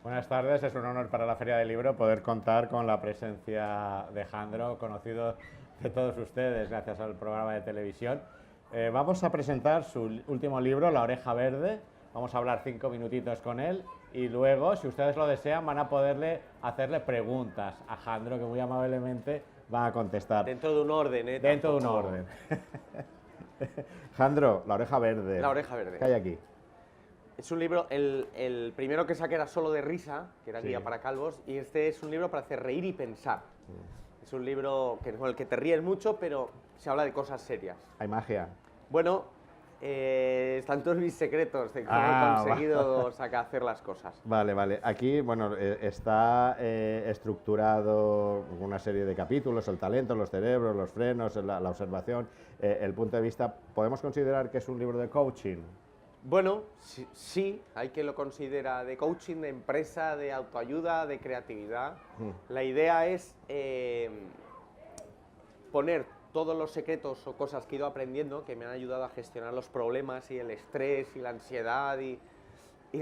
Buenas tardes, es un honor para la Feria del Libro poder contar con la presencia de Jandro, conocido de todos ustedes gracias al programa de televisión. Vamos a presentar su último libro, La Oreja Verde. Vamos a hablar 5 minutitos con él y luego, si ustedes lo desean, van a poderle hacerle preguntas a Jandro, que muy amablemente va a contestar. Dentro de un orden, ¿eh? Dentro de un orden. Jandro, La Oreja Verde. La Oreja Verde. ¿Qué hay aquí? Es un libro, el primero que saqué era solo de risa, que era guía para calvos, y este es un libro para hacer reír y pensar. Es un libro con el que te ríes mucho, pero se habla de cosas serias. Hay magia. Bueno, están todos mis secretos de cómo he conseguido hacer las cosas. Vale, vale. Aquí, bueno, está estructurado una serie de capítulos, el talento, los cerebros, los frenos, la observación, el punto de vista. ¿Podemos considerar que es un libro de coaching? Bueno, sí, hay quien lo considera de coaching, de empresa, de autoayuda, de creatividad. La idea es poner todos los secretos o cosas que he ido aprendiendo que me han ayudado a gestionar los problemas y el estrés y la ansiedad y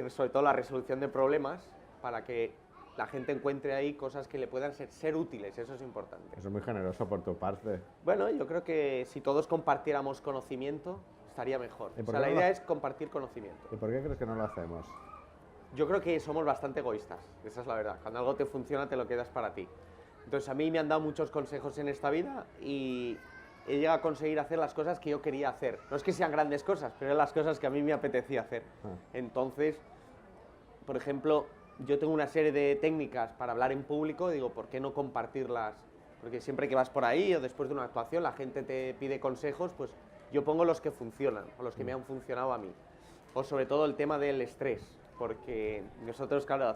sobre todo la resolución de problemas para que la gente encuentre ahí cosas que le puedan ser útiles, eso es importante. Eso es muy generoso por tu parte. Bueno, yo creo que si todos compartiéramos conocimiento, estaría mejor. O sea, la idea es compartir conocimiento. ¿Y por qué crees que no lo hacemos? Yo creo que somos bastante egoístas, esa es la verdad. Cuando algo te funciona, te lo quedas para ti. Entonces, a mí me han dado muchos consejos en esta vida y he llegado a conseguir hacer las cosas que yo quería hacer. No es que sean grandes cosas, pero eran las cosas que a mí me apetecía hacer. Entonces, por ejemplo, yo tengo una serie de técnicas para hablar en público, digo, ¿por qué no compartirlas? Porque siempre que vas por ahí o después de una actuación, la gente te pide consejos, pues yo pongo los que funcionan, o los que me han funcionado a mí. O sobre todo el tema del estrés, porque nosotros, claro,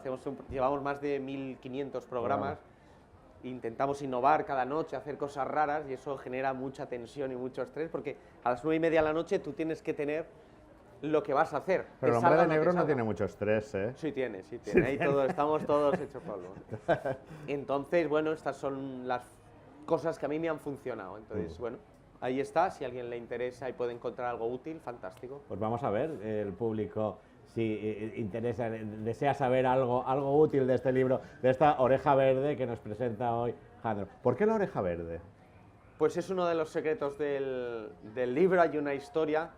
llevamos más de 1500 programas, intentamos innovar cada noche, hacer cosas raras, y eso genera mucha tensión y mucho estrés, porque a las 9:30 de la noche tú tienes que tener lo que vas a hacer. Pero el hombre de negro no tiene mucho estrés, ¿eh? Sí tiene. Ahí estamos todos hechos polvo. Entonces, bueno, estas son las cosas que a mí me han funcionado. Entonces, bueno, ahí está. Si a alguien le interesa y puede encontrar algo útil, fantástico. Pues vamos a ver, el público, si interesa, desea saber algo útil de este libro, de esta Oreja Verde que nos presenta hoy Jandro. ¿Por qué la Oreja Verde? Pues es uno de los secretos del libro. Hay una historia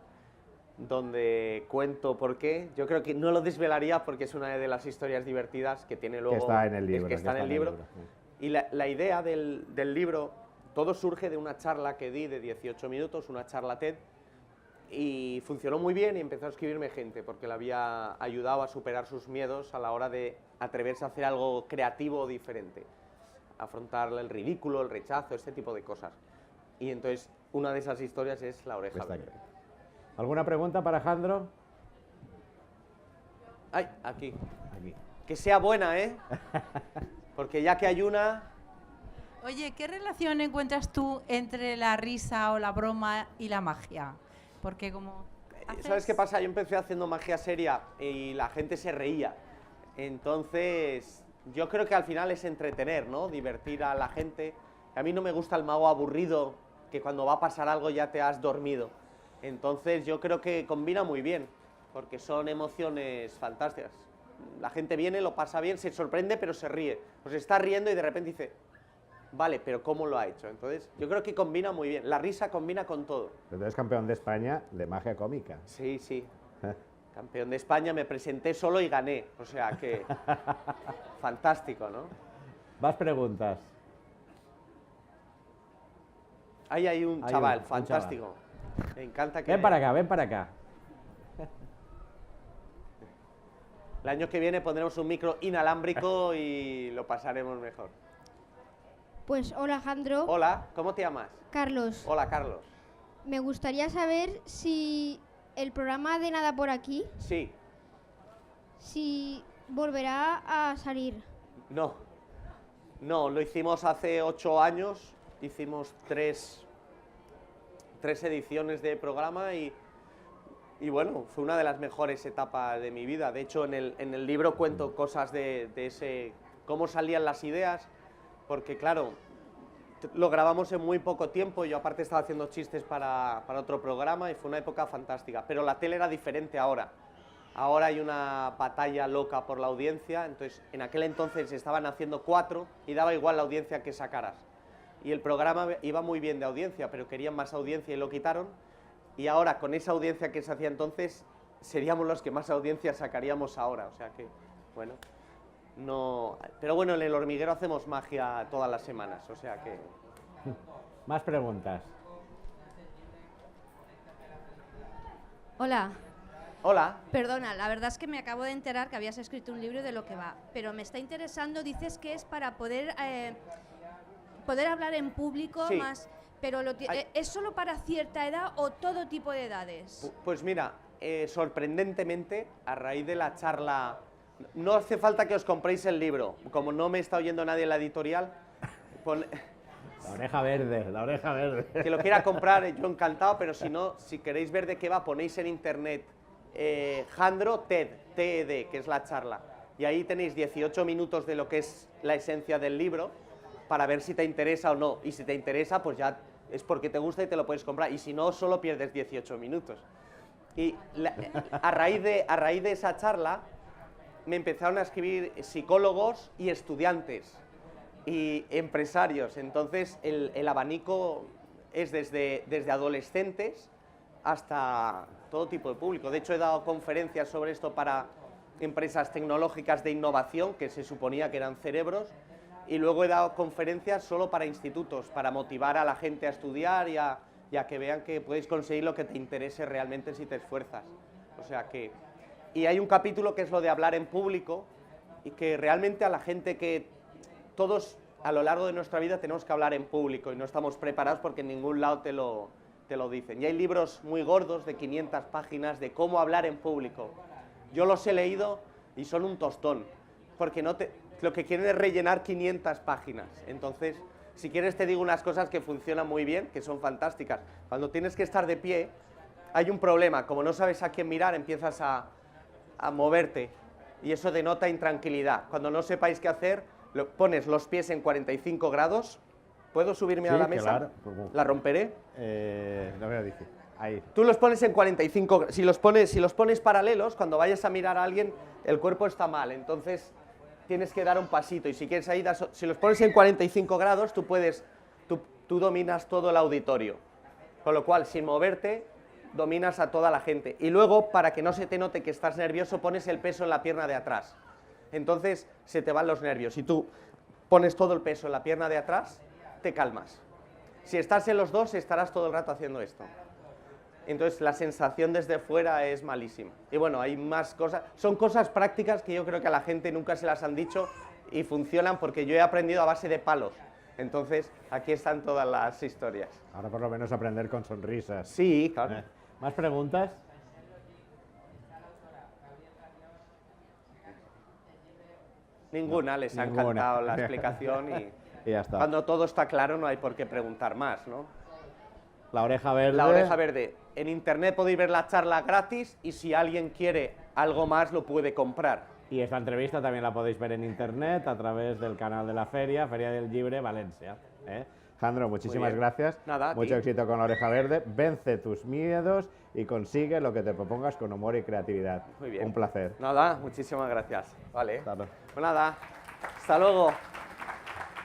donde cuento por qué. Yo creo que no lo desvelaría porque es una de las historias divertidas que tiene luego... Que está en el libro. Que está en el libro. Y la idea del libro, todo surge de una charla que di de 18 minutos, una charla TED, y funcionó muy bien y empezó a escribirme gente porque le había ayudado a superar sus miedos a la hora de atreverse a hacer algo creativo o diferente, afrontar el ridículo, el rechazo, este tipo de cosas. Y entonces una de esas historias es La Oreja Verde. ¿Alguna pregunta para Jandro? Ay, aquí. Que sea buena, ¿eh? Porque ya que hay una... Oye, ¿qué relación encuentras tú entre la risa o la broma y la magia? Porque como... ¿Sabes qué pasa? Yo empecé haciendo magia seria y la gente se reía. Entonces, yo creo que al final es entretener, ¿no? Divertir a la gente. A mí no me gusta el mago aburrido, que cuando va a pasar algo ya te has dormido. Entonces yo creo que combina muy bien, porque son emociones fantásticas. La gente viene, lo pasa bien, se sorprende, pero se ríe. O se está riendo y de repente dice, vale, pero ¿cómo lo ha hecho? Entonces yo creo que combina muy bien. La risa combina con todo. Tú eres campeón de España de magia cómica. Sí. Campeón de España, me presenté solo y gané. O sea que... fantástico, ¿no? Más preguntas. Ahí hay un chaval, fantástico. Me encanta que... Ven para acá. El año que viene pondremos un micro inalámbrico y lo pasaremos mejor. Pues hola, Jandro. Hola, ¿cómo te llamas? Carlos. Hola, Carlos. Me gustaría saber si el programa de Nada por Aquí, Sí. si volverá a salir. No, lo hicimos hace 8 años, hicimos tres ediciones de programa y bueno, fue una de las mejores etapas de mi vida. De hecho, en el libro cuento cosas de ese, cómo salían las ideas, porque claro, lo grabamos en muy poco tiempo, yo aparte estaba haciendo chistes para otro programa y fue una época fantástica, pero la tele era diferente ahora. Ahora hay una batalla loca por la audiencia, entonces en aquel entonces estaban haciendo 4 y daba igual la audiencia que sacaras. Y el programa iba muy bien de audiencia, pero querían más audiencia y lo quitaron. Y ahora, con esa audiencia que se hacía entonces, seríamos los que más audiencia sacaríamos ahora. O sea que, bueno, no... Pero bueno, en El Hormiguero hacemos magia todas las semanas, o sea que... Más preguntas. Hola, Hola. perdona, la verdad es que me acabo de enterar que habías escrito un libro de lo que va, pero me está interesando, dices que es para poder hablar en público Sí. más, pero ¿es solo para cierta edad o todo tipo de edades? Pues mira, sorprendentemente, a raíz de la charla... No hace falta que os compréis el libro, como no me está oyendo nadie en la editorial, La oreja verde, la oreja verde. que lo quiera comprar, yo encantado, pero si no, si queréis ver de qué va, ponéis en internet Jandro TED, que es la charla, y ahí tenéis 18 minutos de lo que es la esencia del libro, para ver si te interesa o no, y si te interesa, pues ya es porque te gusta y te lo puedes comprar, y si no, solo pierdes 18 minutos. Y a raíz de esa charla, me empezaron a escribir psicólogos y estudiantes, y empresarios, entonces el abanico es desde adolescentes hasta todo tipo de público. De hecho, he dado conferencias sobre esto para empresas tecnológicas de innovación, que se suponía que eran cerebros, y luego he dado conferencias solo para institutos, para motivar a la gente a estudiar y a que vean que puedes conseguir lo que te interese realmente si te esfuerzas. O sea que... Y hay un capítulo que es lo de hablar en público, y que realmente a la gente que... Todos a lo largo de nuestra vida tenemos que hablar en público y no estamos preparados porque en ningún lado te lo dicen. Y hay libros muy gordos de 500 páginas de cómo hablar en público. Yo los he leído y son un tostón, porque lo que quieren es rellenar 500 páginas. Entonces, si quieres te digo unas cosas que funcionan muy bien, que son fantásticas. Cuando tienes que estar de pie, hay un problema. Como no sabes a quién mirar, empiezas a moverte y eso denota intranquilidad. Cuando no sepáis qué hacer, pones los pies en 45 grados. ¿Puedo subirme a la mesa? Claro. ¿La romperé? No me lo dije. Ahí. Tú los pones en 45, si los pones paralelos, cuando vayas a mirar a alguien, el cuerpo está mal, entonces tienes que dar un pasito, y si quieres ahí, si los pones en 45 grados, tú dominas todo el auditorio, con lo cual, sin moverte, dominas a toda la gente. Y luego, para que no se te note que estás nervioso, pones el peso en la pierna de atrás, entonces se te van los nervios. Si tú pones todo el peso en la pierna de atrás, te calmas. Si estás en los dos, estarás todo el rato haciendo esto. Entonces la sensación desde fuera es malísima. Y bueno, hay más cosas. Son cosas prácticas que yo creo que a la gente nunca se las han dicho y funcionan porque yo he aprendido a base de palos. Entonces aquí están todas las historias. Ahora por lo menos aprender con sonrisas. Sí, claro. ¿Más preguntas? Ninguna, les ha Ninguna. encantado la explicación y Y ya está. cuando todo está claro no hay por qué preguntar más, ¿no? La oreja verde. La oreja verde. En internet podéis ver la charla gratis y si alguien quiere algo más lo puede comprar. Y esta entrevista también la podéis ver en internet a través del canal de la Feria del Llibre Valencia. Jandro, muchísimas bien. gracias. Nada, a Mucho ti. éxito con la oreja verde. Vence tus miedos y consigue lo que te propongas con humor y creatividad. Muy bien. Un placer. Nada, muchísimas gracias. Vale. Hasta luego. Pues nada, hasta luego.